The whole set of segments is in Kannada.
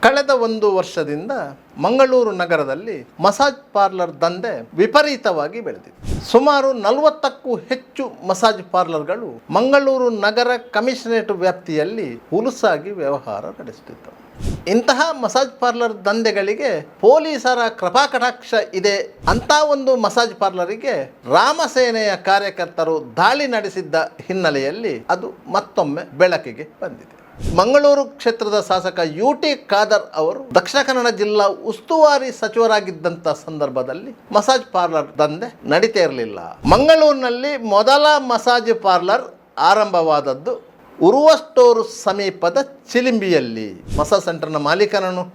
ಕಳೆದ ಒಂದು ವರ್ಷದಿಂದ ಮಂಗಳೂರು ನಗರದಲ್ಲಿ ಮಸಾಜ್ ಪಾರ್ಲರ್ ದಂಧೆ ವಿಪರೀತವಾಗಿ ಬೆಳೆದಿದೆ. ಸುಮಾರು 40ಕ್ಕೂ ಹೆಚ್ಚು ಮಸಾಜ್ ಪಾರ್ಲರ್ಗಳು ಮಂಗಳೂರು ನಗರ ಕಮಿಷನರೇಟ್ ವ್ಯಾಪ್ತಿಯಲ್ಲಿ ಹುಲುಸಾಗಿ ವ್ಯವಹಾರ ನಡೆಸುತ್ತಿದ್ದವು. ಇಂತಹ ಮಸಾಜ್ ಪಾರ್ಲರ್ ದಂಧೆಗಳಿಗೆ ಪೊಲೀಸರ ಕೃಪಾಕಟಾಕ್ಷ ಇದೆ ಅಂತ ಒಂದು ಮಸಾಜ್ ಪಾರ್ಲರಿಗೆ ರಾಮಸೇನೆಯ ಕಾರ್ಯಕರ್ತರು ದಾಳಿ ನಡೆಸಿದ್ದ ಹಿನ್ನೆಲೆಯಲ್ಲಿ ಅದು ಮತ್ತೊಮ್ಮೆ ಬೆಳಕಿಗೆ ಬಂದಿದೆ. ಮಂಗಳೂರು ಕ್ಷೇತ್ರದ ಶಾಸಕ UT ಖಾದರ್ ಅವರು ದಕ್ಷಿಣ ಕನ್ನಡ ಜಿಲ್ಲಾ ಉಸ್ತುವಾರಿ ಸಚಿವರಾಗಿದ್ದಂಥ ಸಂದರ್ಭದಲ್ಲಿ ಮಸಾಜ್ ಪಾರ್ಲರ್ ದಂಧೆ ನಡೀತಾ ಇರಲಿಲ್ಲ. ಮಂಗಳೂರಿನಲ್ಲಿ ಮೊದಲ ಮಸಾಜ್ ಪಾರ್ಲರ್ ಆರಂಭವಾದದ್ದು ಉರುವ ಸ್ಟೋರ್ ಸಮೀಪದ ಚಿಲಿಂಬಿಯಲ್ಲಿ. ಮಸಾಜ್ ಸೆಂಟರ್ನ ಮಾಲೀಕನನ್ನು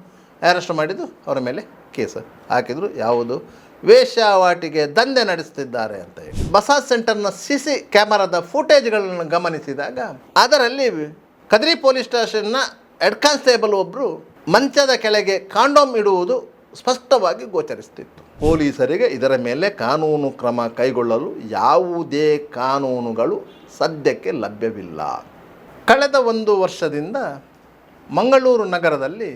ಅರೆಸ್ಟ್ ಮಾಡಿದ್ದು, ಅವರ ಮೇಲೆ ಕೇಸ್ ಹಾಕಿದ್ರು. ಯಾವುದು ವೇಶ್ಯಾವಾಟಿಕೆ ದಂಧೆ ನಡೆಸುತ್ತಿದ್ದಾರೆ ಅಂತ ಹೇಳಿ. ಮಸಾಜ್ ಸೆಂಟರ್ನ CC ಕ್ಯಾಮರಾದ ಫುಟೇಜ್ಗಳನ್ನು ಗಮನಿಸಿದಾಗ ಅದರಲ್ಲಿ ಕದ್ರಿ ಪೊಲೀಸ್ ಸ್ಟೇಷನ್ನ ಹೆಡ್ ಕಾನ್ಸ್ಟೇಬಲ್ ಒಬ್ಬರು ಮಂಚದ ಕೆಳಗೆ ಕಾಂಡೋಮ್ ಇಡುವುದು ಸ್ಪಷ್ಟವಾಗಿ ಗೋಚರಿಸುತ್ತಿತ್ತು. ಪೊಲೀಸರಿಗೆ ಇದರ ಮೇಲೆ ಕಾನೂನು ಕ್ರಮ ಕೈಗೊಳ್ಳಲು ಯಾವುದೇ ಕಾನೂನುಗಳು ಸದ್ಯಕ್ಕೆ ಲಭ್ಯವಿಲ್ಲ. ಕಳೆದ ಒಂದು ವರ್ಷದಿಂದ ಮಂಗಳೂರು ನಗರದಲ್ಲಿ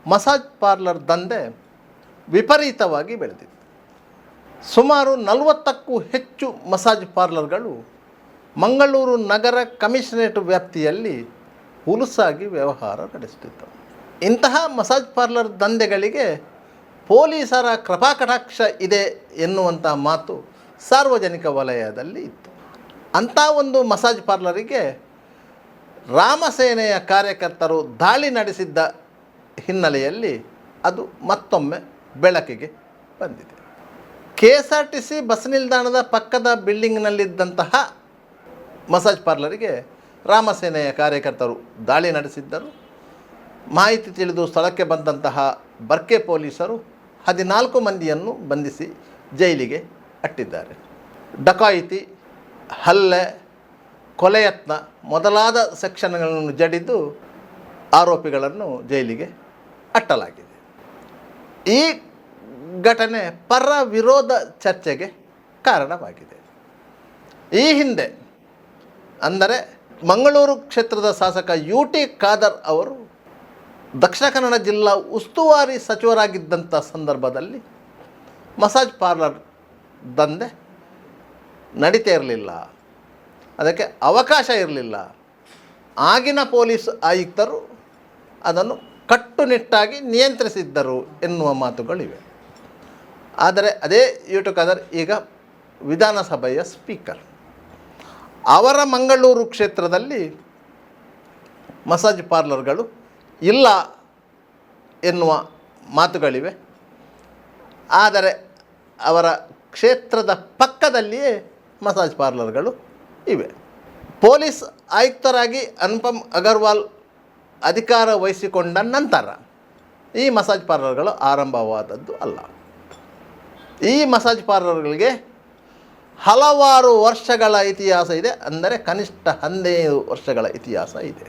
ಮಸಾಜ್ ಪಾರ್ಲರ್ ದಂಧೆ ವಿಪರೀತವಾಗಿ ಬೆಳೆದಿದೆ. ಸುಮಾರು 40ಕ್ಕೂ ಹೆಚ್ಚು ಮಸಾಜ್ ಪಾರ್ಲರ್ಗಳು ಮಂಗಳೂರು ನಗರ ಕಮಿಷನರೇಟ್ ವ್ಯಾಪ್ತಿಯಲ್ಲಿ ಹುಲುಸಾಗಿ ವ್ಯವಹಾರ ನಡೆಸುತ್ತಿದ್ದವು. ಇಂತಹ ಮಸಾಜ್ ಪಾರ್ಲರ್ ದಂಧೆಗಳಿಗೆ ಪೊಲೀಸರ ಕೃಪಾಕಟಾಕ್ಷ ಇದೆ ಎನ್ನುವಂಥ ಮಾತು ಸಾರ್ವಜನಿಕ ವಲಯದಲ್ಲಿ ಇತ್ತು. ಅಂಥ ಒಂದು ಮಸಾಜ್ ಪಾರ್ಲರಿಗೆ ರಾಮಸೇನೆಯ ಕಾರ್ಯಕರ್ತರು ದಾಳಿ ನಡೆಸಿದ್ದ ಹಿನ್ನೆಲೆಯಲ್ಲಿ ಅದು ಮತ್ತೊಮ್ಮೆ ಬೆಳಕಿಗೆ ಬಂದಿದೆ. KSRTC ಬಸ್ ನಿಲ್ದಾಣದ ಪಕ್ಕದ ಬಿಲ್ಡಿಂಗ್ನಲ್ಲಿದ್ದಂತಹ ಮಸಾಜ್ ಪಾರ್ಲರಿಗೆ ರಾಮಸೇನೆಯ ಕಾರ್ಯಕರ್ತರು ದಾಳಿ ನಡೆಸಿದ್ದರು. ಮಾಹಿತಿ ತಿಳಿದು ಸ್ಥಳಕ್ಕೆ ಬಂದಂತಹ ಬರ್ಕೆ ಪೊಲೀಸರು 14 ಮಂದಿಯನ್ನು ಬಂಧಿಸಿ ಜೈಲಿಗೆ ಅಟ್ಟಿದ್ದಾರೆ. ಡಕಾಯಿತಿ, ಹಲ್ಲೆ, ಕೊಲೆಯತ್ನ ಮೊದಲಾದ ಸೆಕ್ಷನ್ಗಳನ್ನು ಜಡಿದು ಆರೋಪಿಗಳನ್ನು ಜೈಲಿಗೆ ಅಟ್ಟಲಾಗಿದೆ. ಈ ಘಟನೆ ಪರ ವಿರೋಧ ಚರ್ಚೆಗೆ ಕಾರಣವಾಗಿದೆ. ಈ ಹಿಂದೆ ಅಂದರೆ ಮಂಗಳೂರು ಕ್ಷೇತ್ರದ ಶಾಸಕ UT ಖಾದರ್ ಅವರು ದಕ್ಷಿಣ ಕನ್ನಡ ಜಿಲ್ಲಾ ಉಸ್ತುವಾರಿ ಸಚಿವರಾಗಿದ್ದಂಥ ಸಂದರ್ಭದಲ್ಲಿ ಮಸಾಜ್ ಪಾರ್ಲರ್ ದಂಧೆ ನಡೀತಾ ಇರಲಿಲ್ಲ, ಅದಕ್ಕೆ ಅವಕಾಶ ಇರಲಿಲ್ಲ. ಆಗಿನ ಪೊಲೀಸ್ ಆಯುಕ್ತರು ಅದನ್ನು ಕಟ್ಟುನಿಟ್ಟಾಗಿ ನಿಯಂತ್ರಿಸಿದ್ದರು ಎನ್ನುವ ಮಾತುಗಳಿವೆ. ಆದರೆ ಅದೇ UT ಖಾದರ್ ಈಗ ವಿಧಾನಸಭೆಯ ಸ್ಪೀಕರ್. ಅವರ ಮಂಗಳೂರು ಕ್ಷೇತ್ರದಲ್ಲಿ ಮಸಾಜ್ ಪಾರ್ಲರ್ಗಳು ಇಲ್ಲ ಎನ್ನುವ ಮಾತುಗಳಿವೆ. ಆದರೆ ಅವರ ಕ್ಷೇತ್ರದ ಪಕ್ಕದಲ್ಲಿಯೇ ಮಸಾಜ್ ಪಾರ್ಲರ್ಗಳು ಇವೆ. ಪೊಲೀಸ್ ಆಯುಕ್ತರಾಗಿ ಅನುಪಮ್ ಅಗರ್ವಾಲ್ ಅಧಿಕಾರ ವಹಿಸಿಕೊಂಡ ನಂತರ ಈ ಮಸಾಜ್ ಪಾರ್ಲರ್ಗಳು ಆರಂಭವಾದದ್ದು ಅಲ್ಲ. ಈ ಮಸಾಜ್ ಪಾರ್ಲರ್ಗಳಿಗೆ ಹಲವಾರು ವರ್ಷಗಳ ಇತಿಹಾಸ ಇದೆ. ಅಂದರೆ ಕನಿಷ್ಠ 15 ವರ್ಷಗಳ ಇತಿಹಾಸ ಇದೆ.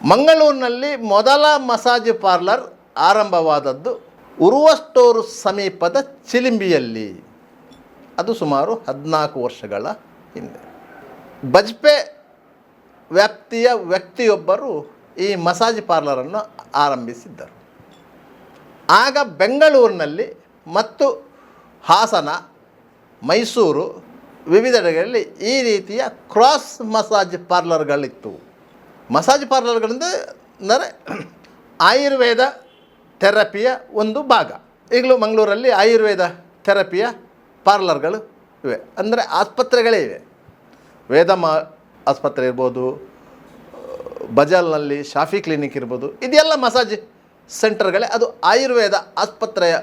ಮಂಗಳೂರಿನಲ್ಲಿ ಮೊದಲ ಮಸಾಜ್ ಪಾರ್ಲರ್ ಆರಂಭವಾದದ್ದು ಉರುವ ಸ್ಟೋರ್ ಸಮೀಪದ ಚಿಲಿಂಬಿಯಲ್ಲಿ. ಅದು ಸುಮಾರು 14 ವರ್ಷಗಳ ಹಿಂದೆ. ಬಜ್ಪೆ ವ್ಯಾಪ್ತಿಯ ವ್ಯಕ್ತಿಯೊಬ್ಬರು ಈ ಮಸಾಜ್ ಪಾರ್ಲರನ್ನು ಆರಂಭಿಸಿದ್ದರು. ಆಗ ಬೆಂಗಳೂರಿನಲ್ಲಿ ಮತ್ತು ಹಾಸನ, ಮೈಸೂರು ವಿವಿಧೆಡೆಗಳಲ್ಲಿ ಈ ರೀತಿಯ ಕ್ರಾಸ್ ಮಸಾಜ್ ಪಾರ್ಲರ್ಗಳಿತ್ತು. ಮಸಾಜ್ ಪಾರ್ಲರ್ಗಳೆಂದರೆ ಆಯುರ್ವೇದ ಥೆರಪಿಯ ಒಂದು ಭಾಗ. ಈಗಲೂ ಮಂಗಳೂರಲ್ಲಿ ಆಯುರ್ವೇದ ಥೆರಪಿಯ ಪಾರ್ಲರ್ಗಳು ಇವೆ. ಅಂದರೆ ಆಸ್ಪತ್ರೆಗಳೇ ಇವೆ. ಆಸ್ಪತ್ರೆ ಇರ್ಬೋದು, ಬಜಾಲ್ನಲ್ಲಿ ಶಾಫಿ ಕ್ಲಿನಿಕ್ ಇರ್ಬೋದು, ಇದೆಲ್ಲ ಮಸಾಜ್ ಸೆಂಟರ್ಗಳೇ. ಅದು ಆಯುರ್ವೇದ ಆಸ್ಪತ್ರೆಯ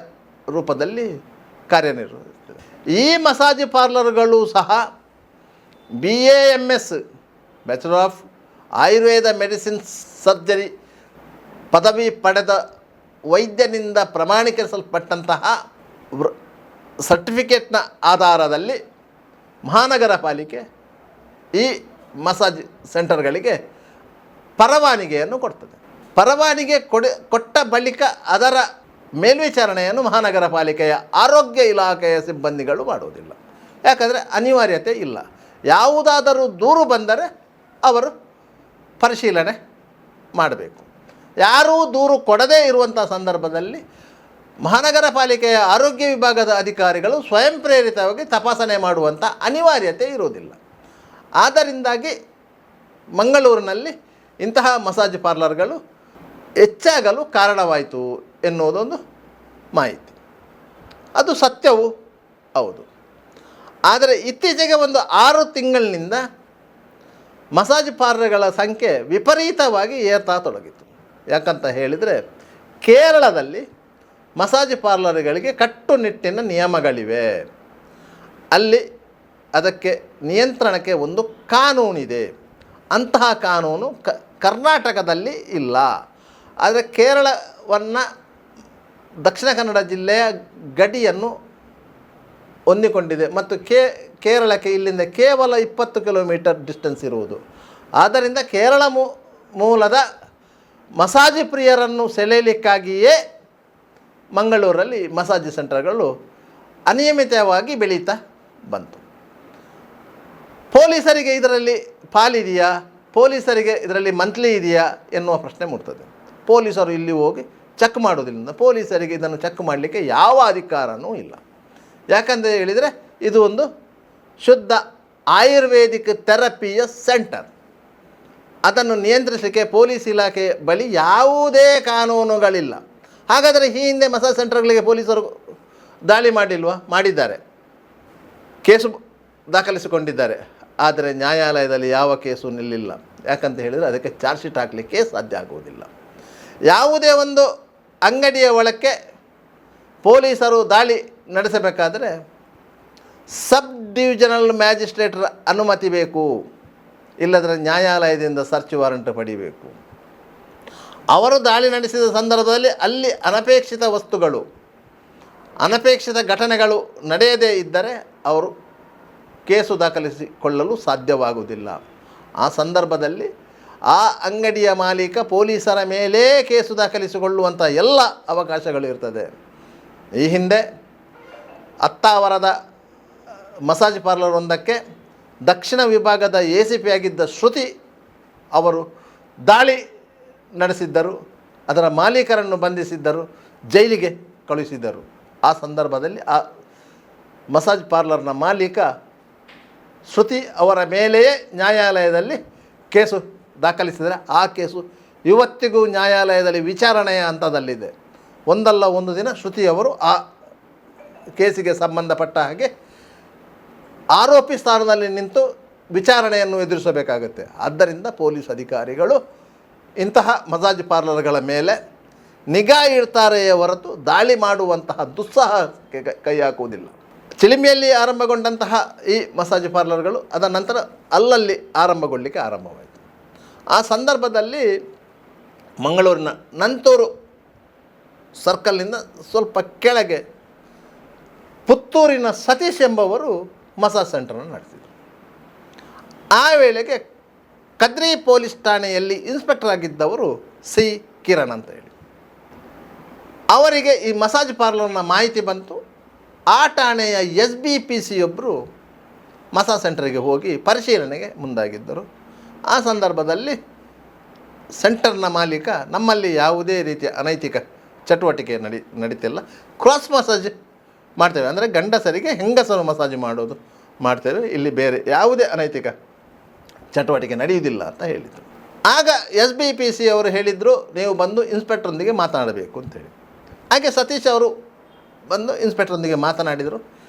ರೂಪದಲ್ಲಿ ಕಾರ್ಯನಿರ್ವಹಿಸ್ತದೆ. ಈ ಮಸಾಜ್ ಪಾರ್ಲರ್ಗಳು ಸಹ BAMS bachelor of Ayurveda medicine surgery ಪದವಿ ಪಡೆದ ವೈದ್ಯನಿಂದ ಪ್ರಮಾಣೀಕರಿಸಲ್ಪಟ್ಟಂತಹ ಸರ್ಟಿಫಿಕೇಟ್ನ ಆಧಾರದಲ್ಲಿ ಮಹಾನಗರ ಪಾಲಿಕೆ ಈ ಮಸಾಜ್ ಸೆಂಟರ್ಗಳಿಗೆ ಪರವಾನಗಿಯನ್ನು ಕೊಡ್ತದೆ. ಪರವಾನಗಿ ಕೊಟ್ಟ ಬಳಿಕ ಅದರ ಮೇಲ್ವಿಚಾರಣೆಯನ್ನು ಮಹಾನಗರ ಪಾಲಿಕೆಯ ಆರೋಗ್ಯ ಇಲಾಖೆಯ ಸಿಬ್ಬಂದಿಗಳು ಮಾಡುವುದಿಲ್ಲ. ಯಾಕಂದರೆ ಅನಿವಾರ್ಯತೆ ಇಲ್ಲ. ಯಾವುದಾದರೂ ದೂರು ಬಂದರೆ ಅವರು ಪರಿಶೀಲನೆ ಮಾಡಬೇಕು. ಯಾರೂ ದೂರು ಕೊಡದೇ ಇರುವಂಥ ಸಂದರ್ಭದಲ್ಲಿ ಮಹಾನಗರ ಪಾಲಿಕೆಯ ಆರೋಗ್ಯ ವಿಭಾಗದ ಅಧಿಕಾರಿಗಳು ಸ್ವಯಂ ಪ್ರೇರಿತವಾಗಿ ತಪಾಸಣೆ ಮಾಡುವಂಥ ಅನಿವಾರ್ಯತೆ ಇರುವುದಿಲ್ಲ. ಆದ್ದರಿಂದಾಗಿ ಮಂಗಳೂರಿನಲ್ಲಿ ಇಂತಹ ಮಸಾಜ್ ಪಾರ್ಲರ್ಗಳು ಹೆಚ್ಚಾಗಲು ಕಾರಣವಾಯಿತು ಎನ್ನುವುದೊಂದು ಮಾಹಿತಿ. ಅದು ಸತ್ಯವೂ ಹೌದು. ಆದರೆ ಇತ್ತೀಚೆಗೆ ಒಂದು 6 ತಿಂಗಳಿನಿಂದ ಮಸಾಜ್ ಪಾರ್ಲರ್ಗಳ ಸಂಖ್ಯೆ ವಿಪರೀತವಾಗಿ ಏರ್ತಾ ತೊಡಗಿತು. ಯಾಕಂತ ಹೇಳಿದರೆ ಕೇರಳದಲ್ಲಿ ಮಸಾಜ್ ಪಾರ್ಲರ್ಗಳಿಗೆ ಕಟ್ಟುನಿಟ್ಟಿನ ನಿಯಮಗಳಿವೆ. ಅಲ್ಲಿ ಅದಕ್ಕೆ ನಿಯಂತ್ರಣಕ್ಕೆ ಒಂದು ಕಾನೂನಿದೆ. ಅಂತಹ ಕಾನೂನು ಕರ್ನಾಟಕದಲ್ಲಿ ಇಲ್ಲ. ಆದರೆ ಕೇರಳವನ್ನು ದಕ್ಷಿಣ ಕನ್ನಡ ಜಿಲ್ಲೆಯ ಗಡಿಯನ್ನು ಹೊಂದಿಕೊಂಡಿದೆ ಮತ್ತು ಕೇರಳಕ್ಕೆ ಇಲ್ಲಿಂದ ಕೇವಲ 20 ಕಿಲೋಮೀಟರ್ ಡಿಸ್ಟೆನ್ಸ್ ಇರುವುದು. ಆದ್ದರಿಂದ ಕೇರಳ ಮೂಲದ ಮಸಾಜ್ ಪ್ರಿಯರನ್ನು ಸೆಳೆಯಲಿಕ್ಕಾಗಿಯೇ ಮಂಗಳೂರಲ್ಲಿ ಮಸಾಜ್ ಸೆಂಟರ್ಗಳು ಅನಿಯಮಿತವಾಗಿ ಬೆಳೀತಾ ಬಂತು. ಪೊಲೀಸರಿಗೆ ಇದರಲ್ಲಿ ಪಾಲಿದೆಯಾ, ಪೊಲೀಸರಿಗೆ ಇದರಲ್ಲಿ ಮಂತ್ಲಿ ಇದೆಯಾ ಎನ್ನುವ ಪ್ರಶ್ನೆ ಮೂಡ್ತದೆ. ಪೊಲೀಸರು ಇಲ್ಲಿ ಹೋಗಿ ಚೆಕ್ ಮಾಡೋದ್ರಿಂದ ಪೊಲೀಸರಿಗೆ ಇದನ್ನು ಚೆಕ್ ಮಾಡಲಿಕ್ಕೆ ಯಾವ ಅಧಿಕಾರವೂ ಇಲ್ಲ. ಯಾಕಂತ ಹೇಳಿದರೆ ಇದು ಒಂದು ಶುದ್ಧ ಆಯುರ್ವೇದಿಕ್ ಥೆರಪಿಯ ಸೆಂಟರ್. ಅದನ್ನು ನಿಯಂತ್ರಿಸಲಿಕ್ಕೆ ಪೊಲೀಸ್ ಇಲಾಖೆ ಬಳಿ ಯಾವುದೇ ಕಾನೂನುಗಳಿಲ್ಲ. ಹಾಗಾದರೆ ಈ ಹಿಂದೆ ಮಸಾಜ್ ಸೆಂಟರ್ಗಳಿಗೆ ಪೊಲೀಸರು ದಾಳಿ ಮಾಡಿಲ್ವಾ? ಮಾಡಿದ್ದಾರೆ, ಕೇಸು ದಾಖಲಿಸಿಕೊಂಡಿದ್ದಾರೆ. ಆದರೆ ನ್ಯಾಯಾಲಯದಲ್ಲಿ ಯಾವ ಕೇಸು ನಿಲ್ಲಿಲ್ಲ. ಯಾಕಂತ ಹೇಳಿದರೆ ಅದಕ್ಕೆ ಚಾರ್ಜ್ ಶೀಟ್ ಹಾಕಲಿಕ್ಕೆ ಸಾಧ್ಯ ಆಗುವುದಿಲ್ಲ. ಯಾವುದೇ ಒಂದು ಅಂಗಡಿಯ ಒಳಕ್ಕೆ ಪೊಲೀಸರು ದಾಳಿ ನಡೆಸಬೇಕಾದರೆ ಸಬ್ ಡಿವಿಷನಲ್ ಮ್ಯಾಜಿಸ್ಟ್ರೇಟರ ಅನುಮತಿ ಬೇಕು, ಇಲ್ಲದ್ರೆ ನ್ಯಾಯಾಲಯದಿಂದ ಸರ್ಚ್ ವಾರಂಟ್ ಪಡಿಬೇಕು. ಅವರು ದಾಳಿ ನಡೆಸಿದ ಸಂದರ್ಭದಲ್ಲಿ ಅಲ್ಲಿ ಅನಪೇಕ್ಷಿತ ವಸ್ತುಗಳು, ಅನಪೇಕ್ಷಿತ ಘಟನೆಗಳು ನಡೆಯದೇ ಇದ್ದರೆ ಅವರು ಕೇಸು ದಾಖಲಿಸಿಕೊಳ್ಳಲು ಸಾಧ್ಯವಾಗುವುದಿಲ್ಲ. ಆ ಸಂದರ್ಭದಲ್ಲಿ ಆ ಅಂಗಡಿಯ ಮಾಲೀಕ ಪೊಲೀಸರ ಮೇಲೇ ಕೇಸು ದಾಖಲಿಸಿಕೊಳ್ಳುವಂಥ ಎಲ್ಲ ಅವಕಾಶಗಳು ಇರ್ತದೆ. ಈ ಹಿಂದೆ ಅತ್ತಾವರದ ಮಸಾಜ್ ಪಾರ್ಲರ್ ಒಂದಕ್ಕೆ ದಕ್ಷಿಣ ವಿಭಾಗದ ACP ಆಗಿದ್ದ ಶ್ರುತಿ ಅವರು ದಾಳಿ ನಡೆಸಿದ್ದರು. ಅದರ ಮಾಲೀಕರನ್ನು ಬಂಧಿಸಿದ್ದರು, ಜೈಲಿಗೆ ಕಳುಹಿಸಿದ್ದರು. ಆ ಸಂದರ್ಭದಲ್ಲಿ ಆ ಮಸಾಜ್ ಪಾರ್ಲರ್ನ ಮಾಲೀಕ ಶ್ರುತಿ ಅವರ ಮೇಲೆಯೇ ನ್ಯಾಯಾಲಯದಲ್ಲಿ ಕೇಸು ದಾಖಲಿಸಿದರೆ ಆ ಕೇಸು ಇವತ್ತಿಗೂ ನ್ಯಾಯಾಲಯದಲ್ಲಿ ವಿಚಾರಣೆಯ ಹಂತದಲ್ಲಿದೆ. ಒಂದಲ್ಲ ಒಂದು ದಿನ ಶ್ರುತಿಯವರು ಆ ಕೇಸಿಗೆ ಸಂಬಂಧಪಟ್ಟ ಹಾಗೆ ಆರೋಪಿ ಸ್ಥಾನದಲ್ಲಿ ನಿಂತು ವಿಚಾರಣೆಯನ್ನು ಎದುರಿಸಬೇಕಾಗುತ್ತೆ. ಆದ್ದರಿಂದ ಪೊಲೀಸ್ ಅಧಿಕಾರಿಗಳು ಇಂತಹ ಮಸಾಜ್ ಪಾರ್ಲರ್ಗಳ ಮೇಲೆ ನಿಗಾ ಇಡ್ತಾರೆಯೇ ಹೊರತು ದಾಳಿ ಮಾಡುವಂತಹ ದುಸ್ಸಾಹಸಕ್ಕೆ ಕೈ ಹಾಕುವುದಿಲ್ಲ. ಚಿಲಿಮಿಯಲ್ಲಿ ಆರಂಭಗೊಂಡಂತಹ ಈ ಮಸಾಜ್ ಪಾರ್ಲರ್ಗಳು ಅದರ ನಂತರ ಅಲ್ಲಲ್ಲಿ ಆರಂಭಗೊಳ್ಳಲಿಕ್ಕೆ ಆರಂಭವಾಯಿತು. ಆ ಸಂದರ್ಭದಲ್ಲಿ ಮಂಗಳೂರಿನ ನಂತೂರು ಸರ್ಕಲ್ನಿಂದ ಸ್ವಲ್ಪ ಕೆಳಗೆ ಪುತ್ತೂರಿನ ಸತೀಶ್ ಎಂಬವರು ಮಸಾಜ್ ಸೆಂಟರನ್ನು ನಡೆಸಿದರು. ಆ ವೇಳೆಗೆ ಕದ್ರಿ ಪೊಲೀಸ್ ಠಾಣೆಯಲ್ಲಿ ಇನ್ಸ್ಪೆಕ್ಟರ್ ಆಗಿದ್ದವರು ಸಿ ಕಿರಣ್ ಅಂತ ಹೇಳಿ, ಅವರಿಗೆ ಈ ಮಸಾಜ್ ಪಾರ್ಲರ್ನ ಮಾಹಿತಿ ಬಂತು. ಆ ಠಾಣೆಯ SBPC ಒಬ್ಬರು ಮಸಾಜ್ ಸೆಂಟರ್ಗೆ ಹೋಗಿ ಪರಿಶೀಲನೆಗೆ ಮುಂದಾಗಿದ್ದರು. ಆ ಸಂದರ್ಭದಲ್ಲಿ ಸೆಂಟರ್ನ ಮಾಲೀಕ, ನಮ್ಮಲ್ಲಿ ಯಾವುದೇ ರೀತಿಯ ಅನೈತಿಕ ಚಟುವಟಿಕೆ ನಡೀತಿಲ್ಲ, ಕ್ರಾಸ್ ಮಸಾಜ್ ಮಾಡ್ತೇವೆ, ಅಂದರೆ ಗಂಡಸರಿಗೆ ಹೆಂಗಸರು ಮಸಾಜ್ ಮಾಡೋದು ಮಾಡ್ತೇವೆ, ಇಲ್ಲಿ ಬೇರೆ ಯಾವುದೇ ಅನೈತಿಕ ಚಟುವಟಿಕೆ ನಡೆಯುವುದಿಲ್ಲ ಅಂತ ಹೇಳಿದರು. ಆಗ SBPC ಅವರು ಹೇಳಿದರು, ನೀವು ಬಂದು ಇನ್ಸ್ಪೆಕ್ಟ್ರೊಂದಿಗೆ ಮಾತನಾಡಬೇಕು ಅಂತೇಳಿ. ಹಾಗೆ ಸತೀಶ್ ಅವರು ಬಂದು ಇನ್ಸ್ಪೆಕ್ಟ್ರೊಂದಿಗೆ ಮಾತನಾಡಿದರು.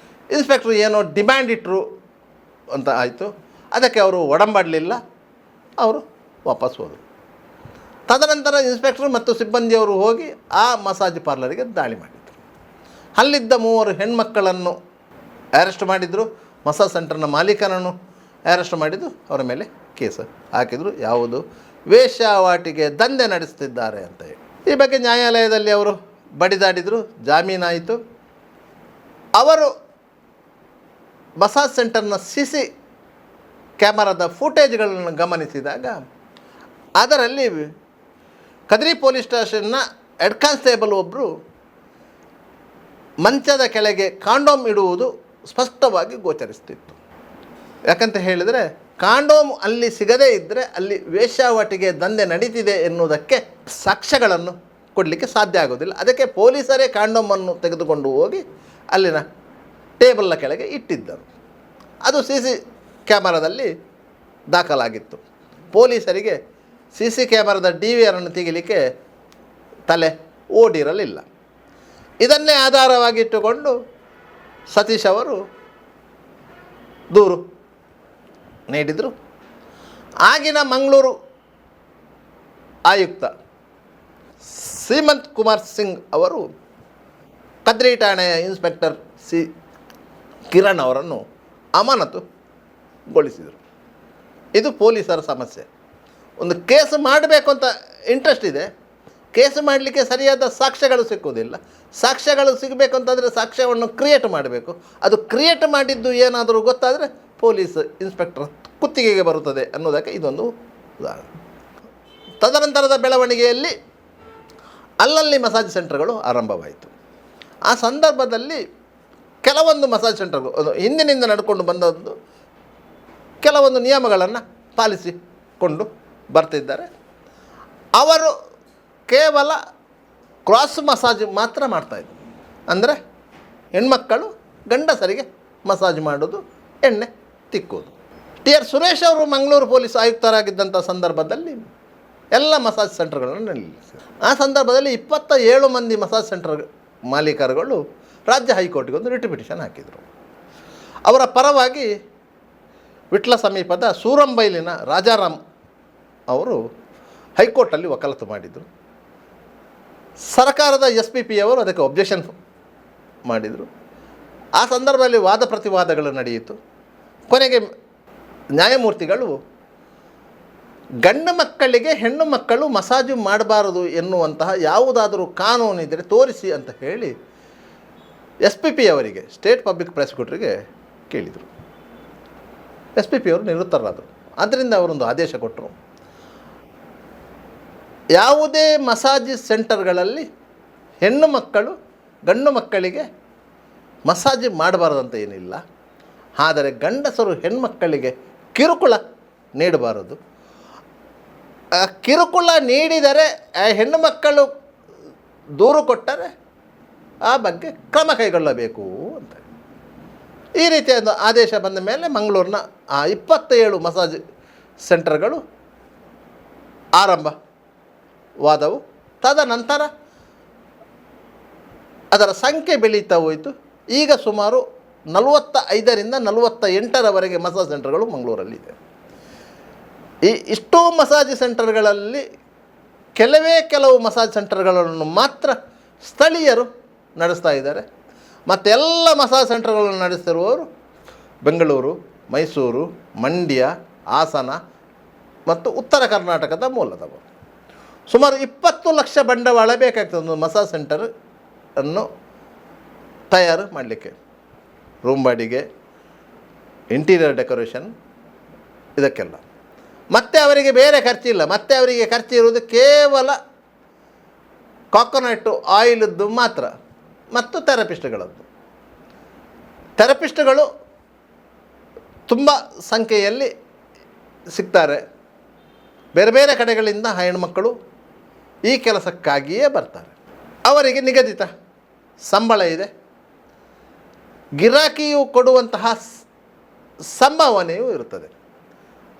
ಇನ್ಸ್ಪೆಕ್ಟ್ರು ಏನೋ ಡಿಮ್ಯಾಂಡ್ ಇಟ್ಟರು ಅಂತ ಆಯಿತು. ಅದಕ್ಕೆ ಅವರು ಒಡಂಬಡಲಿಲ್ಲ, ಅವರು ವಾಪಸ್ ಹೋದರು. ತದನಂತರ ಇನ್ಸ್ಪೆಕ್ಟ್ರು ಮತ್ತು ಸಿಬ್ಬಂದಿಯವರು ಹೋಗಿ ಆ ಮಸಾಜ್ ಪಾರ್ಲರಿಗೆ ದಾಳಿ ಮಾಡಿದರು. ಅಲ್ಲಿದ್ದ 3 ಹೆಣ್ಮಕ್ಕಳನ್ನು ಅರೆಸ್ಟ್ ಮಾಡಿದರು. ಮಸಾಜ್ ಸೆಂಟರ್ನ ಮಾಲೀಕನನ್ನು ಅರೆಸ್ಟ್ ಮಾಡಿದ್ದು, ಅವರ ಮೇಲೆ ಕೇಸ್ ಹಾಕಿದರು. ಯಾವುದು ವೇಶ್ಯಾವಾಟಿಕೆ ದಂಧೆ ನಡೆಸ್ತಿದ್ದಾರೆ ಅಂತ ಹೇಳಿ. ಈ ಬಗ್ಗೆ ನ್ಯಾಯಾಲಯದಲ್ಲಿ ಅವರು ಬಡಿದಾಡಿದರು, ಜಾಮೀನಾಯಿತು. ಅವರು ಮಸಾಜ್ ಸೆಂಟರ್ನ CC ಕ್ಯಾಮರಾದ ಫುಟೇಜ್ಗಳನ್ನು ಗಮನಿಸಿದಾಗ ಅದರಲ್ಲಿ ಕದ್ರಿ ಪೊಲೀಸ್ ಸ್ಟೇಷನ್ನ ಹೆಡ್ ಕಾನ್ಸ್ಟೇಬಲ್ ಒಬ್ಬರು ಮಂಚದ ಕೆಳಗೆ ಕಾಂಡೋಮ್ ಇಡುವುದು ಸ್ಪಷ್ಟವಾಗಿ ಗೋಚರಿಸ್ತಿತ್ತು. ಯಾಕಂತ ಹೇಳಿದರೆ ಕಾಂಡೋಮ್ ಅಲ್ಲಿ ಸಿಗದೇ ಇದ್ದರೆ ಅಲ್ಲಿ ವೇಶ್ಯಾವಾಟಿಕೆ ದಂಧೆ ನಡೀತಿದೆ ಎನ್ನುವುದಕ್ಕೆ ಸಾಕ್ಷ್ಯಗಳನ್ನು ಕೊಡಲಿಕ್ಕೆ ಸಾಧ್ಯ ಆಗೋದಿಲ್ಲ. ಅದಕ್ಕೆ ಪೊಲೀಸರೇ ಕಾಂಡೋಮನ್ನು ತೆಗೆದುಕೊಂಡು ಹೋಗಿ ಅಲ್ಲಿನ ಟೇಬಲ್ನ ಕೆಳಗೆ ಇಟ್ಟಿದ್ದರು. ಅದು ಸಿ ಸಿ ಕ್ಯಾಮರಾದಲ್ಲಿ ದಾಖಲಾಗಿತ್ತು. ಪೊಲೀಸರಿಗೆ ಸಿ ಸಿ ಕ್ಯಾಮರಾದ ಡಿ ವಿ ಆರನ್ನು ತೆಗಿಲಿಕ್ಕೆ ತಲೆ ಓಡಿರಲಿಲ್ಲ. ಇದನ್ನೇ ಆಧಾರವಾಗಿಟ್ಟುಕೊಂಡು ಸತೀಶ್ ಅವರು ದೂರು ನೀಡಿದರು. ಆಗಿನ ಮಂಗಳೂರು ಆಯುಕ್ತ ಸೀಮಂತ್ ಕುಮಾರ್ ಸಿಂಗ್ ಅವರು ಕದ್ರಿ ಠಾಣೆಯ ಇನ್ಸ್ಪೆಕ್ಟರ್ ಸಿ ಕಿರಣ್ ಅವರನ್ನು ಅಮಾನತುಗೊಳಿಸಿದರು. ಇದು ಪೊಲೀಸರ ಸಮಸ್ಯೆ. ಒಂದು ಕೇಸು ಮಾಡಬೇಕು ಅಂತ ಇಂಟ್ರೆಸ್ಟ್ ಇದೆ, ಕೇಸು ಮಾಡಲಿಕ್ಕೆ ಸರಿಯಾದ ಸಾಕ್ಷ್ಯಗಳು ಸಿಕ್ಕುವುದಿಲ್ಲ. ಸಾಕ್ಷ್ಯಗಳು ಸಿಗಬೇಕು ಅಂತಂದರೆ ಸಾಕ್ಷ್ಯವನ್ನು ಕ್ರಿಯೇಟ್ ಮಾಡಬೇಕು. ಅದು ಕ್ರಿಯೇಟ್ ಮಾಡಿದ್ದು ಏನಾದರೂ ಗೊತ್ತಾದರೆ ಪೊಲೀಸ್ ಇನ್ಸ್ಪೆಕ್ಟರ್ ಕುತ್ತಿಗೆಗೆ ಬರುತ್ತದೆ ಅನ್ನೋದಕ್ಕೆ ಇದೊಂದು ಉದಾಹರಣೆ. ತದನಂತರದ ಬೆಳವಣಿಗೆಯಲ್ಲಿ ಅಲ್ಲಲ್ಲಿ ಮಸಾಜ್ ಸೆಂಟರ್ಗಳು ಆರಂಭವಾಯಿತು. ಆ ಸಂದರ್ಭದಲ್ಲಿ ಕೆಲವೊಂದು ಮಸಾಜ್ ಸೆಂಟರ್ಗಳು ಹಿಂದಿನಿಂದ ನಡ್ಕೊಂಡು ಬಂದದ್ದು ಕೆಲವೊಂದು ನಿಯಮಗಳನ್ನು ಪಾಲಿಸಿಕೊಂಡು ಬರ್ತಿದ್ದಾರೆ. ಅವರು ಕೇವಲ ಕ್ರಾಸ್ ಮಸಾಜ್ ಮಾತ್ರ ಮಾಡ್ತಾಯಿದ್ರು. ಅಂದರೆ ಹೆಣ್ಮಕ್ಕಳು ಗಂಡಸರಿಗೆ ಮಸಾಜ್ ಮಾಡೋದು, ಎಣ್ಣೆ ತಿಕ್ಕೋದು. ಟಿ ಆರ್ ಸುರೇಶ್ ಅವರು ಮಂಗಳೂರು ಪೊಲೀಸ್ ಆಯುಕ್ತರಾಗಿದ್ದಂಥ ಸಂದರ್ಭದಲ್ಲಿ ಎಲ್ಲ ಮಸಾಜ್ ಸೆಂಟರ್ಗಳನ್ನು ನಿಲ್ಲಿಸಿದರು. ಆ ಸಂದರ್ಭದಲ್ಲಿ 27 ಮಂದಿ ಮಸಾಜ್ ಸೆಂಟರ್ ಮಾಲೀಕರುಗಳು ರಾಜ್ಯ ಹೈಕೋರ್ಟ್ಗೆ ಒಂದು ರಿಟ್ ಪಿಟಿಷನ್ ಹಾಕಿದರು. ಅವರ ಪರವಾಗಿ ವಿಟ್ಲ ಸಮೀಪದ ಸೂರಂಬೈಲಿನ ರಾಜಾರಾಮ್ ಅವರು ಹೈಕೋರ್ಟಲ್ಲಿ ವಕಾಲತ್ತು ಮಾಡಿದರು. ಸರ್ಕಾರದ ಎಸ್ ಪಿ ಪಿ ಅವರು ಅದಕ್ಕೆ ಒಬ್ಜೆಕ್ಷನ್ ಮಾಡಿದರು. ಆ ಸಂದರ್ಭದಲ್ಲಿ ವಾದ ಪ್ರತಿವಾದಗಳು ನಡೆಯಿತು. ಕೊನೆಗೆ ನ್ಯಾಯಮೂರ್ತಿಗಳು ಗಂಡು ಮಕ್ಕಳಿಗೆ ಹೆಣ್ಣು ಮಕ್ಕಳು ಮಸಾಜು ಮಾಡಬಾರದು ಎನ್ನುವಂತಹ ಯಾವುದಾದರೂ ಕಾನೂನಿದ್ದರೆ ತೋರಿಸಿ ಅಂತ ಹೇಳಿ ಎಸ್ ಪಿ ಪಿ ಅವರಿಗೆ, ಸ್ಟೇಟ್ ಪಬ್ಲಿಕ್ ಪ್ರಾಸಿಕ್ಯೂಟರಿಗೆ ಕೇಳಿದರು. ಎಸ್ ಪಿ ಪಿ ಅವರು ನಿವೃತ್ತರಾದರು. ಆದ್ದರಿಂದ ಅವರೊಂದು ಆದೇಶ ಕೊಟ್ಟರು, ಯಾವುದೇ ಮಸಾಜ್ ಸೆಂಟರ್ಗಳಲ್ಲಿ ಹೆಣ್ಣು ಮಕ್ಕಳು ಗಂಡು ಮಕ್ಕಳಿಗೆ ಮಸಾಜ್ ಮಾಡಬಾರದಂತ ಏನಿಲ್ಲ, ಆದರೆ ಗಂಡಸರು ಹೆಣ್ಮಕ್ಕಳಿಗೆ ಕಿರುಕುಳ ನೀಡಬಾರದು. ಕಿರುಕುಳ ನೀಡಿದರೆ ಹೆಣ್ಣು ಮಕ್ಕಳು ದೂರು ಕೊಟ್ಟರೆ ಆ ಬಗ್ಗೆ ಕ್ರಮ ಕೈಗೊಳ್ಳಬೇಕು ಅಂತ. ಈ ರೀತಿಯ ಒಂದು ಆದೇಶ ಬಂದ ಮೇಲೆ ಮಂಗಳೂರಿನ ಆ 27 ಮಸಾಜ್ ಸೆಂಟರ್ಗಳು ಆರಂಭವಾದವು. ತದನಂತರ ಅದರ ಸಂಖ್ಯೆ ಬೆಳೀತಾ ಹೋಯಿತು. ಈಗ ಸುಮಾರು 45ರಿಂದ 48ರವರೆಗೆ ಮಸಾಜ್ ಸೆಂಟರ್ಗಳು ಮಂಗಳೂರಲ್ಲಿದೆ. ಇಷ್ಟೂ ಮಸಾಜ್ ಸೆಂಟರ್ಗಳಲ್ಲಿ ಕೆಲವು ಮಸಾಜ್ ಸೆಂಟರ್ಗಳನ್ನು ಮಾತ್ರ ಸ್ಥಳೀಯರು ನಡೆಸ್ತಾ ಇದ್ದಾರೆ. ಮತ್ತೆಲ್ಲ ಮಸಾಜ್ ಸೆಂಟರ್ಗಳನ್ನು ನಡೆಸ್ತಿರುವವರು ಬೆಂಗಳೂರು, ಮೈಸೂರು, ಮಂಡ್ಯ, ಹಾಸನ ಮತ್ತು ಉತ್ತರ ಕರ್ನಾಟಕದ ಮೂಲದವರು. ಸುಮಾರು 20 ಲಕ್ಷ ಬಂಡವಾಳ ಬೇಕಾಗ್ತದೆ ಒಂದು ಮಸಾಜ್ ಸೆಂಟರ್ ಅನ್ನು ತಯಾರು ಮಾಡಲಿಕ್ಕೆ. ರೂಮ್ ಬಾಡಿಗೆ, ಇಂಟೀರಿಯರ್ ಡೆಕೋರೇಷನ್, ಇದಕ್ಕೆಲ್ಲ. ಮತ್ತು ಅವರಿಗೆ ಬೇರೆ ಖರ್ಚಿಲ್ಲ. ಮತ್ತು ಅವರಿಗೆ ಖರ್ಚಿರುವುದು ಕೇವಲ ಕೊಕೊನಟ್ ಆಯಿಲದ್ದು ಮಾತ್ರ ಮತ್ತು ಥೆರಪಿಸ್ಟ್ಗಳದ್ದು. ಥೆರಪಿಸ್ಟ್ಗಳು ತುಂಬ ಸಂಖ್ಯೆಯಲ್ಲಿ ಸಿಗ್ತಾರೆ. ಬೇರೆ ಬೇರೆ ಕಡೆಗಳಿಂದ ಹೆಣ್ಮಕ್ಕಳು ಈ ಕೆಲಸಕ್ಕಾಗಿಯೇ ಬರ್ತಾರೆ. ಅವರಿಗೆ ನಿಗದಿತ ಸಂಬಳ ಇದೆ. ಗಿರಾಕಿಯು ಕೊಡುವಂತಹ ಸಂಭಾವನೆಯೂ ಇರುತ್ತದೆ.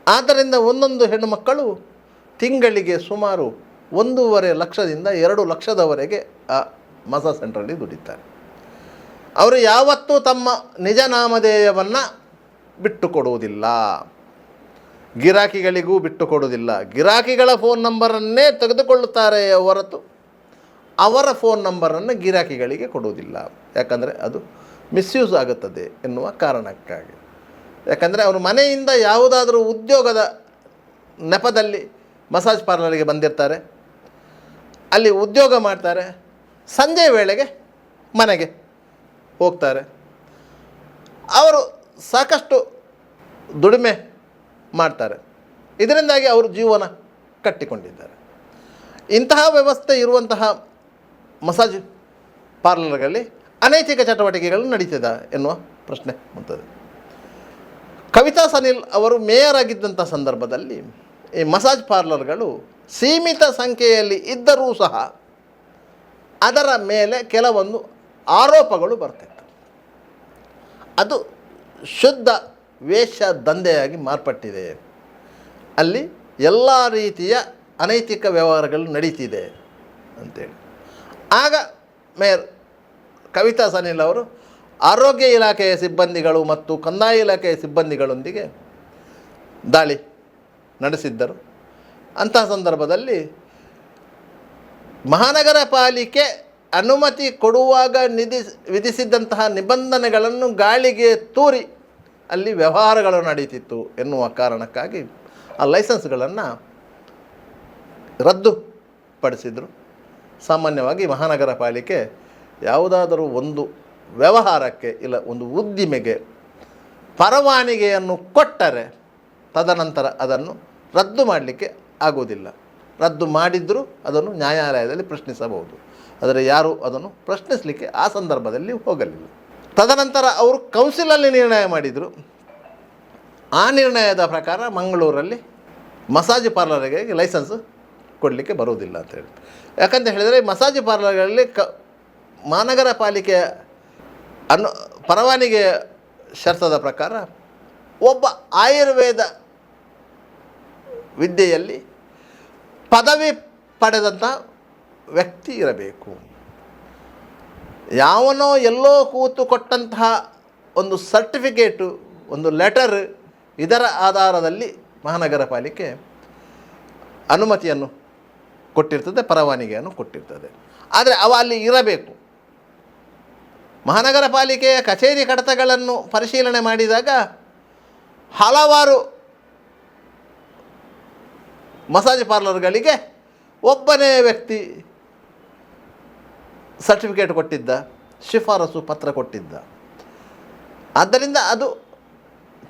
ಆದ್ದರಿಂದ ಒಂದೊಂದು ಹೆಣ್ಣುಮಕ್ಕಳು ತಿಂಗಳಿಗೆ ಸುಮಾರು 1.5 ಲಕ್ಷದಿಂದ 2 ಲಕ್ಷದವರೆಗೆ ಆ ಮಸಾಜ್ ಸೆಂಟ್ರಲ್ಲಿ ದುಡಿತಾರೆ. ಅವರು ಯಾವತ್ತೂ ತಮ್ಮ ನಿಜ ನಾಮಧೇಯವನ್ನು ಬಿಟ್ಟು ಕೊಡುವುದಿಲ್ಲ, ಗಿರಾಕಿಗಳಿಗೂ ಬಿಟ್ಟು ಕೊಡುವುದಿಲ್ಲ. ಗಿರಾಕಿಗಳ ಫೋನ್ ನಂಬರನ್ನೇ ತೆಗೆದುಕೊಳ್ಳುತ್ತಾರೆ ಹೊರತು ಅವರ ಫೋನ್ ನಂಬರನ್ನು ಗಿರಾಕಿಗಳಿಗೆ ಕೊಡುವುದಿಲ್ಲ. ಯಾಕಂದರೆ ಅದು ಮಿಸ್ಯೂಸ್ ಆಗುತ್ತದೆ ಎನ್ನುವ ಕಾರಣಕ್ಕಾಗಿ. ಯಾಕಂದರೆ ಅವರು ಮನೆಯಿಂದ ಯಾವುದಾದ್ರೂ ಉದ್ಯೋಗದ ನೆಪದಲ್ಲಿ ಮಸಾಜ್ ಪಾರ್ಲರಿಗೆ ಬಂದಿರ್ತಾರೆ, ಅಲ್ಲಿ ಉದ್ಯೋಗ ಮಾಡ್ತಾರೆ, ಸಂಜೆ ವೇಳೆಗೆ ಮನೆಗೆ ಹೋಗ್ತಾರೆ. ಅವರು ಸಾಕಷ್ಟು ದುಡಿಮೆ ಮಾಡ್ತಾರೆ. ಇದರಿಂದಾಗಿ ಅವರು ಜೀವನ ಕಟ್ಟಿಕೊಂಡಿದ್ದಾರೆ. ಇಂತಹ ವ್ಯವಸ್ಥೆ ಇರುವಂತಹ ಮಸಾಜ್ ಪಾರ್ಲರ್ಗಳಲ್ಲಿ ಅನೈತಿಕ ಚಟುವಟಿಕೆಗಳು ನಡೀತದ ಎನ್ನುವ ಪ್ರಶ್ನೆ ಬರ್ತದೆ. ಕವಿತಾ ಸನಿಲ್ ಅವರು ಮೇಯರ್ ಆಗಿದ್ದಂಥ ಸಂದರ್ಭದಲ್ಲಿ ಈ ಮಸಾಜ್ ಪಾರ್ಲರ್ಗಳು ಸೀಮಿತ ಸಂಖ್ಯೆಯಲ್ಲಿ ಇದ್ದರೂ ಸಹ ಅದರ ಮೇಲೆ ಕೆಲವೊಂದು ಆರೋಪಗಳು ಬರ್ತಿತ್ತು. ಅದು ಶುದ್ಧ ವೇಷ ದಂಧೆಯಾಗಿ ಮಾರ್ಪಟ್ಟಿದೆ, ಅಲ್ಲಿ ಎಲ್ಲ ರೀತಿಯ ಅನೈತಿಕ ವ್ಯವಹಾರಗಳು ನಡೀತಿದೆ ಅಂತೇಳಿ. ಆಗ ಮೇಯರ್ ಕವಿತಾ ಸನಿಲ್ ಅವರು ಆರೋಗ್ಯ ಇಲಾಖೆಯ ಸಿಬ್ಬಂದಿಗಳು ಮತ್ತು ಕಂದಾಯ ಇಲಾಖೆಯ ಸಿಬ್ಬಂದಿಗಳೊಂದಿಗೆ ದಾಳಿ ನಡೆಸಿದ್ದರು. ಅಂತಹ ಸಂದರ್ಭದಲ್ಲಿ ಮಹಾನಗರ ಪಾಲಿಕೆ ಅನುಮತಿ ಕೊಡುವಾಗ ವಿಧಿಸಿದ್ದಂತಹ ನಿಬಂಧನೆಗಳನ್ನು ಗಾಳಿಗೆ ತೂರಿ ಅಲ್ಲಿ ವ್ಯವಹಾರಗಳು ನಡೀತಿತ್ತು ಎನ್ನುವ ಕಾರಣಕ್ಕಾಗಿ ಆ ಲೈಸೆನ್ಸ್ಗಳನ್ನು ರದ್ದುಪಡಿಸಿದರು. ಸಾಮಾನ್ಯವಾಗಿ ಮಹಾನಗರ ಪಾಲಿಕೆ ಯಾವುದಾದರೂ ಒಂದು ವ್ಯವಹಾರಕ್ಕೆ ಇಲ್ಲ ಒಂದು ಉದ್ದಿಮೆಗೆ ಪರವಾನಗಿಯನ್ನು ಕೊಟ್ಟರೆ ತದನಂತರ ಅದನ್ನು ರದ್ದು ಮಾಡಲಿಕ್ಕೆ ಆಗುವುದಿಲ್ಲ. ರದ್ದು ಮಾಡಿದರೂ ಅದನ್ನು ನ್ಯಾಯಾಲಯದಲ್ಲಿ ಪ್ರಶ್ನಿಸಬಹುದು, ಆದರೆ ಯಾರೂ ಅದನ್ನು ಪ್ರಶ್ನಿಸಲಿಕ್ಕೆ ಆ ಸಂದರ್ಭದಲ್ಲಿ ಹೋಗಲಿಲ್ಲ. ತದನಂತರ ಅವರು ಕೌನ್ಸಿಲಲ್ಲಿ ನಿರ್ಣಯ ಮಾಡಿದರು. ಆ ನಿರ್ಣಯದ ಪ್ರಕಾರ ಮಂಗಳೂರಲ್ಲಿ ಮಸಾಜ್ ಪಾರ್ಲರ್ಗಳಿಗೆ ಲೈಸೆನ್ಸ್ ಕೊಡಲಿಕ್ಕೆ ಬರುವುದಿಲ್ಲ ಅಂತೇಳಿ. ಯಾಕಂತ ಹೇಳಿದರೆ ಮಸಾಜ್ ಪಾರ್ಲರ್ಗಳಲ್ಲಿ ಮಹಾನಗರ ಪಾಲಿಕೆಯ ಪರವಾನಗಿ ಶರ್ತದ ಪ್ರಕಾರ ಒಬ್ಬ ಆಯುರ್ವೇದ ವಿದ್ಯೆಯಲ್ಲಿ ಪದವಿ ಪಡೆದಂಥ ವ್ಯಕ್ತಿ ಇರಬೇಕು. ಯಾವನೋ ಎಲ್ಲೋ ಕೂತು ಕೊಟ್ಟಂತಹ ಒಂದು ಸರ್ಟಿಫಿಕೇಟು, ಒಂದು ಲೆಟರ್, ಇದರ ಆಧಾರದಲ್ಲಿ ಮಹಾನಗರ ಪಾಲಿಕೆ ಅನುಮತಿಯನ್ನು ಕೊಟ್ಟಿರ್ತದೆ, ಪರವಾನಗಿಯನ್ನು ಕೊಟ್ಟಿರ್ತದೆ. ಆದರೆ ಅವ ಅಲ್ಲಿ ಇರಬೇಕು. ಮಹಾನಗರ ಪಾಲಿಕೆಯ ಕಚೇರಿ ಕಡತಗಳನ್ನು ಪರಿಶೀಲನೆ ಮಾಡಿದಾಗ ಹಲವಾರು ಮಸಾಜ್ ಪಾರ್ಲರ್ಗಳಿಗೆ ಒಬ್ಬನೇ ವ್ಯಕ್ತಿ ಸರ್ಟಿಫಿಕೇಟ್ ಕೊಟ್ಟಿದ್ದ, ಶಿಫಾರಸು ಪತ್ರ ಕೊಟ್ಟಿದ್ದ. ಆದ್ದರಿಂದ ಅದು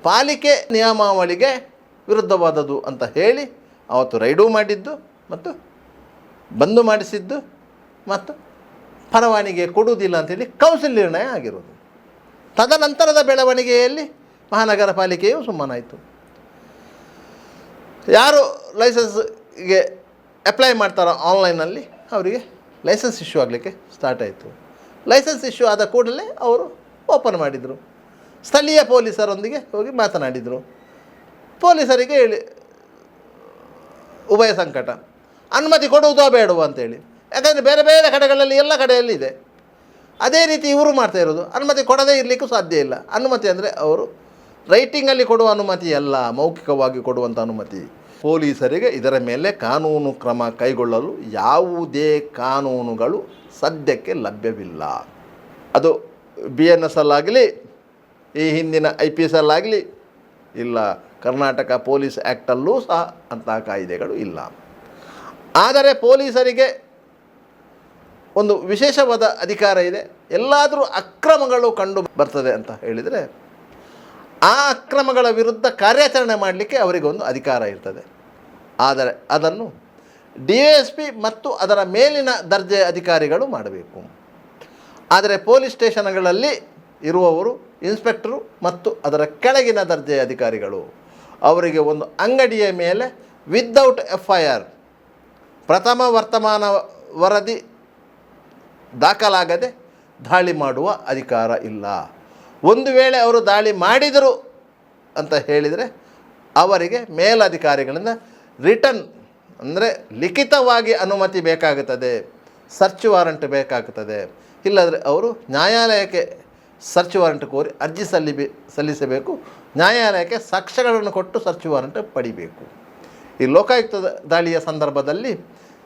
ಪಾಲಿಕೆ ನಿಯಮಾವಳಿಗೆ ವಿರುದ್ಧವಾದದ್ದು ಅಂತ ಹೇಳಿ ಅವತ್ತು ರೈಡೂ ಮಾಡಿದ್ದು ಮತ್ತು ಬಂದು ಮಾಡಿಸಿದ್ದು ಮತ್ತು ಪರವಾನಗಿ ಕೊಡುವುದಿಲ್ಲ ಅಂಥೇಳಿ ಕೌನ್ಸಿಲ್ ನಿರ್ಣಯ ಆಗಿರೋದು. ತದನಂತರದ ಬೆಳವಣಿಗೆಯಲ್ಲಿ ಮಹಾನಗರ ಪಾಲಿಕೆಯು ಸುಮ್ಮನಾಯಿತು. ಯಾರು ಲೈಸೆನ್ಸ್ಗೆ ಅಪ್ಲೈ ಮಾಡ್ತಾರೋ ಆನ್ಲೈನಲ್ಲಿ ಅವರಿಗೆ ಲೈಸೆನ್ಸ್ ಇಶ್ಯೂ ಆಗಲಿಕ್ಕೆ ಸ್ಟಾರ್ಟ್ ಆಯಿತು. ಲೈಸೆನ್ಸ್ ಇಶ್ಯೂ ಆದ ಕೂಡಲೇ ಅವರು ಓಪನ್ ಮಾಡಿದರು. ಸ್ಥಳೀಯ ಪೊಲೀಸರೊಂದಿಗೆ ಹೋಗಿ ಮಾತನಾಡಿದರು. ಪೊಲೀಸರಿಗೆ ಹೇಳಿ ಉಭಯ ಸಂಕಟ, ಅನುಮತಿ ಕೊಡುವುದೋ ಬೇಡವೋ ಅಂತೇಳಿ. ಯಾಕಂದರೆ ಬೇರೆ ಬೇರೆ ಕಡೆಗಳಲ್ಲಿ ಎಲ್ಲ ಕಡೆಯಲ್ಲಿ ಇದೆ. ಅದೇ ರೀತಿ ಇವರು ಮಾಡ್ತಾ ಇರೋದು. ಅನುಮತಿ ಕೊಡದೇ ಇರಲಿಕ್ಕೂ ಸಾಧ್ಯ ಇಲ್ಲ. ಅನುಮತಿ ಅಂದರೆ ಅವರು ರೈಟಿಂಗಲ್ಲಿ ಕೊಡುವ ಅನುಮತಿ ಅಲ್ಲ, ಮೌಖಿಕವಾಗಿ ಕೊಡುವಂಥ ಅನುಮತಿ. ಪೊಲೀಸರಿಗೆ ಇದರ ಮೇಲೆ ಕಾನೂನು ಕ್ರಮ ಕೈಗೊಳ್ಳಲು ಯಾವುದೇ ಕಾನೂನುಗಳು ಸದ್ಯಕ್ಕೆ ಲಭ್ಯವಿಲ್ಲ. ಅದು BNS ಅಲ್ಲಾಗಲಿ, ಈ ಹಿಂದಿನ IPS ಅಲ್ಲಾಗಲಿ ಇಲ್ಲ, ಕರ್ನಾಟಕ ಪೊಲೀಸ್ ಆ್ಯಕ್ಟಲ್ಲೂ ಸಹ ಅಂತಹ ಕಾಯ್ದೆಗಳು ಇಲ್ಲ. ಆದರೆ ಪೊಲೀಸರಿಗೆ ಒಂದು ವಿಶೇಷವಾದ ಅಧಿಕಾರ ಇದೆ. ಎಲ್ಲಾದರೂ ಅಕ್ರಮಗಳು ಕಂಡು ಬರ್ತದೆ ಅಂತ ಹೇಳಿದರೆ ಆ ಅಕ್ರಮಗಳ ವಿರುದ್ಧ ಕಾರ್ಯಾಚರಣೆ ಮಾಡಲಿಕ್ಕೆ ಅವರಿಗೊಂದು ಅಧಿಕಾರ ಇರ್ತದೆ. ಆದರೆ ಅದನ್ನು DSP ಮತ್ತು ಅದರ ಮೇಲಿನ ದರ್ಜೆಯ ಅಧಿಕಾರಿಗಳು ಮಾಡಬೇಕು. ಆದರೆ ಪೊಲೀಸ್ ಸ್ಟೇಷನ್ಗಳಲ್ಲಿ ಇರುವವರು ಇನ್ಸ್ಪೆಕ್ಟರು ಮತ್ತು ಅದರ ಕೆಳಗಿನ ದರ್ಜೆಯ ಅಧಿಕಾರಿಗಳು. ಅವರಿಗೆ ಒಂದು ಅಂಗಡಿಯ ಮೇಲೆ ವಿದೌಟ್ FIR, ಪ್ರಥಮ ವರ್ತಮಾನ ವರದಿ ದಾಖಲಾಗದೆ ದಾಳಿ ಮಾಡುವ ಅಧಿಕಾರ ಇಲ್ಲ. ಒಂದು ವೇಳೆ ಅವರು ದಾಳಿ ಮಾಡಿದರು ಅಂತ ಹೇಳಿದರೆ ಅವರಿಗೆ ಮೇಲಧಿಕಾರಿಗಳಿಂದ ರಿಟರ್ನ್ ಅಂದರೆ ಲಿಖಿತವಾಗಿ ಅನುಮತಿ ಬೇಕಾಗುತ್ತದೆ, ಸರ್ಚ್ ವಾರಂಟ್ ಬೇಕಾಗುತ್ತದೆ. ಇಲ್ಲದ್ರೆ ಅವರು ನ್ಯಾಯಾಲಯಕ್ಕೆ ಸರ್ಚ್ ವಾರಂಟ್ ಕೋರಿ ಅರ್ಜಿ ಸಲ್ಲಿಸಬೇಕು. ನ್ಯಾಯಾಲಯಕ್ಕೆ ಸಾಕ್ಷ್ಯಗಳನ್ನು ಕೊಟ್ಟು ಸರ್ಚ್ ವಾರಂಟ್ ಪಡಿಬೇಕು. ಈ ಲೋಕಾಯುಕ್ತ ದಾಳಿಯ ಸಂದರ್ಭದಲ್ಲಿ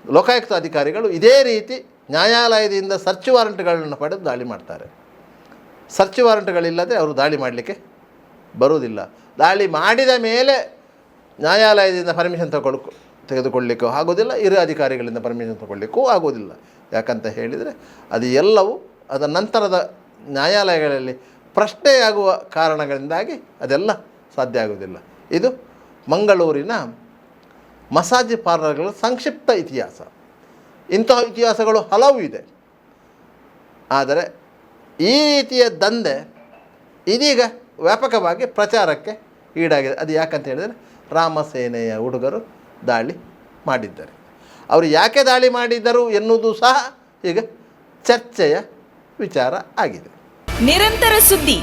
ಲೋಕಾಯುಕ್ತ ಅಧಿಕಾರಿಗಳು ಇದೇ ರೀತಿ ನ್ಯಾಯಾಲಯದಿಂದ ಸರ್ಚ್ ವಾರಂಟ್ಗಳನ್ನು ಪಡೆದು ದಾಳಿ ಮಾಡ್ತಾರೆ. ಸರ್ಚ್ ವಾರಂಟ್ಗಳಿಲ್ಲದೆ ಅವರು ದಾಳಿ ಮಾಡಲಿಕ್ಕೆ ಬರುವುದಿಲ್ಲ. ದಾಳಿ ಮಾಡಿದ ಮೇಲೆ ನ್ಯಾಯಾಲಯದಿಂದ ಪರ್ಮಿಷನ್ ತೆಗೆದುಕೊಳ್ಳಲಿಕ್ಕೂ ಆಗೋದಿಲ್ಲ, ಹಿರಿಯ ಅಧಿಕಾರಿಗಳಿಂದ ಪರ್ಮಿಷನ್ ತಗೊಳ್ಳಿಕ್ಕೂ ಆಗೋದಿಲ್ಲ. ಯಾಕಂತ ಹೇಳಿದರೆ ಅದು ಎಲ್ಲವೂ ಅದರ ನಂತರದ ನ್ಯಾಯಾಲಯಗಳಲ್ಲಿ ಪ್ರಶ್ನೆಯಾಗುವ ಕಾರಣಗಳಿಂದಾಗಿ ಅದೆಲ್ಲ ಸಾಧ್ಯ ಆಗೋದಿಲ್ಲ. ಇದು ಮಂಗಳೂರಿನ ಮಸಾಜ್ ಪಾರ್ಲರ್ಗಳ ಸಂಕ್ಷಿಪ್ತ ಇತಿಹಾಸ. ಇಂತಹ ಇತಿಹಾಸಗಳು ಹಲವು ಇದೆ. ಆದರೆ ಈ ರೀತಿಯ ದಂಧೆ ಇದೀಗ ವ್ಯಾಪಕವಾಗಿ ಪ್ರಚಾರಕ್ಕೆ ಈಡಾಗಿದೆ. ಅದು ಯಾಕಂತ ಹೇಳಿದರೆ ರಾಮಸೇನೆಯ ಹುಡುಗರು ದಾಳಿ ಮಾಡಿದ್ದಾರೆ. ಅವರು ಯಾಕೆ ದಾಳಿ ಮಾಡಿದ್ದರು ಎನ್ನುವುದು ಸಹ ಈಗ ಚರ್ಚೆಯ ವಿಚಾರ ಆಗಿದೆ. ನಿರಂತರ ಸುದ್ದಿ